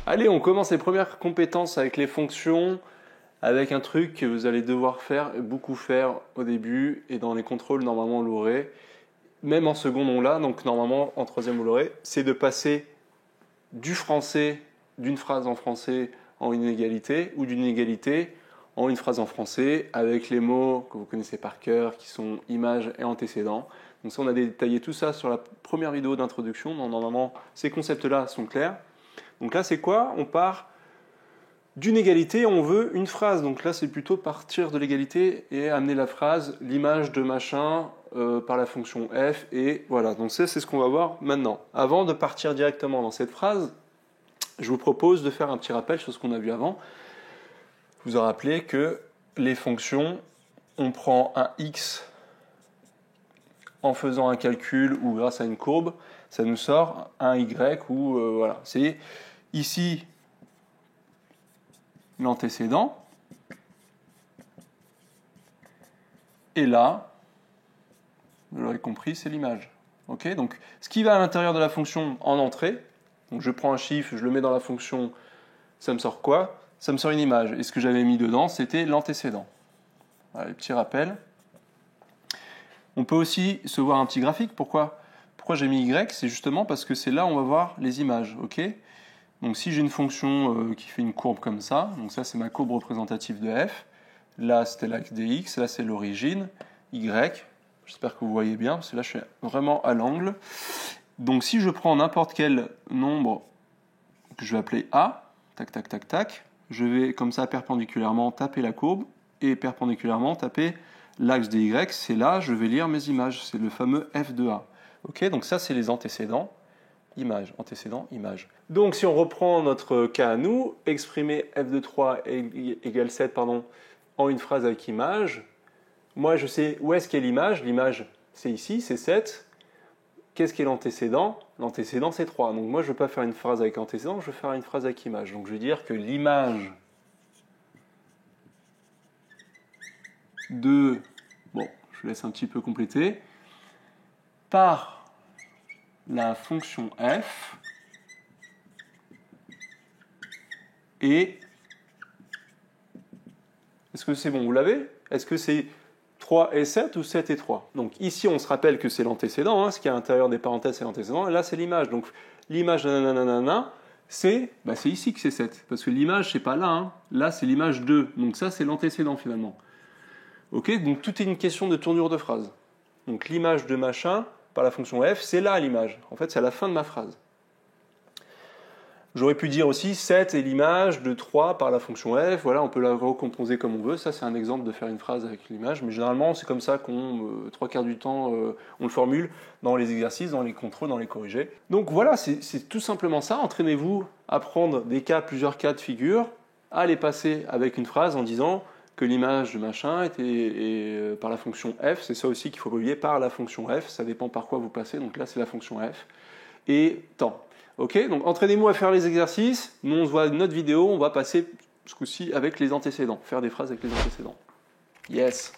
Allez, on commence les premières compétences avec les fonctions, avec un truc que vous allez devoir faire, beaucoup faire au début, et dans les contrôles, normalement, on l'aurait. Même en seconde, on l'a, donc normalement, en troisième, vous l'aurez. C'est de passer du français, d'une phrase en français en une égalité, ou d'une égalité en une phrase en français, avec les mots que vous connaissez par cœur, qui sont images et antécédents. Donc ça, on a détaillé tout ça sur la première vidéo d'introduction. Normalement, ces concepts-là sont clairs. Donc là, c'est quoi? On part d'une égalité, on veut une phrase. Donc là, c'est plutôt partir de l'égalité et amener la phrase, l'image de machin, par la fonction f. Et voilà, donc ça, c'est ce qu'on va voir maintenant. Avant de partir directement dans cette phrase, je vous propose de faire un petit rappel sur ce qu'on a vu avant. Vous vous rappelez que les fonctions, on prend un x en faisant un calcul ou grâce à une courbe, ça nous sort un y ou voilà. C'est ici l'antécédent. Et là, vous l'aurez compris, c'est l'image. Okay, donc, ce qui va à l'intérieur de la fonction en entrée, donc je prends un chiffre, je le mets dans la fonction, ça me sort quoi? Ça me sort une image. Et ce que j'avais mis dedans, c'était l'antécédent. Voilà, les petits rappels. On peut aussi se voir un petit graphique. Pourquoi j'ai mis Y? C'est justement parce que c'est là où on va voir les images. Okay, donc si j'ai une fonction qui fait une courbe comme ça, donc ça c'est ma courbe représentative de f. Là c'était l'axe dx, là c'est l'origine, y. J'espère que vous voyez bien, parce que là je suis vraiment à l'angle. Donc si je prends n'importe quel nombre que je vais appeler a, tac tac tac tac, je vais comme ça perpendiculairement taper la courbe et perpendiculairement taper l'axe dy, c'est là je vais lire mes images, c'est le fameux f de a. Okay, donc ça c'est les antécédents. Image, antécédent, image. Donc si on reprend notre cas à nous, exprimer f de 3 égale 7 en une phrase avec image, moi je sais où est-ce qu'est l'image, l'image c'est ici, c'est 7. Qu'est-ce qu'est l'antécédent? L'antécédent c'est 3. Donc moi je ne veux pas faire une phrase avec antécédent, je veux faire une phrase avec image. Donc je vais dire que l'image de, bon je laisse un petit peu compléter, par la fonction f et est-ce que c'est bon, vous l'avez? Est-ce que c'est 3 et 7 ou 7 et 3? Donc ici on se rappelle que c'est l'antécédent, ce qui est à l'intérieur des parenthèses c'est l'antécédent, et là c'est l'image. Donc l'image nanana, c'est ici que c'est 7, parce que l'image c'est pas là, là c'est l'image 2, donc ça c'est l'antécédent finalement. Ok, donc tout est une question de tournure de phrase. Donc l'image de machin par la fonction f, c'est là l'image. En fait, c'est à la fin de ma phrase. J'aurais pu dire aussi 7 et l'image de 3 par la fonction f. Voilà, on peut la recomposer comme on veut. Ça, c'est un exemple de faire une phrase avec l'image. Mais généralement, c'est comme ça qu'on, 3/4 du temps, on le formule dans les exercices, dans les contrôles, dans les corrigés. Donc voilà, c'est tout simplement ça. Entraînez-vous à prendre des cas, plusieurs cas de figure, à les passer avec une phrase en disant que l'image de machin était par la fonction f, c'est ça aussi qu'il faut oublier, par la fonction f, ça dépend par quoi vous passez, donc là c'est la fonction f, et temps. Ok, donc entraînez-vous à faire les exercices, nous on se voit dans notre vidéo, on va passer ce coup-ci avec les antécédents, faire des phrases avec les antécédents. Yes.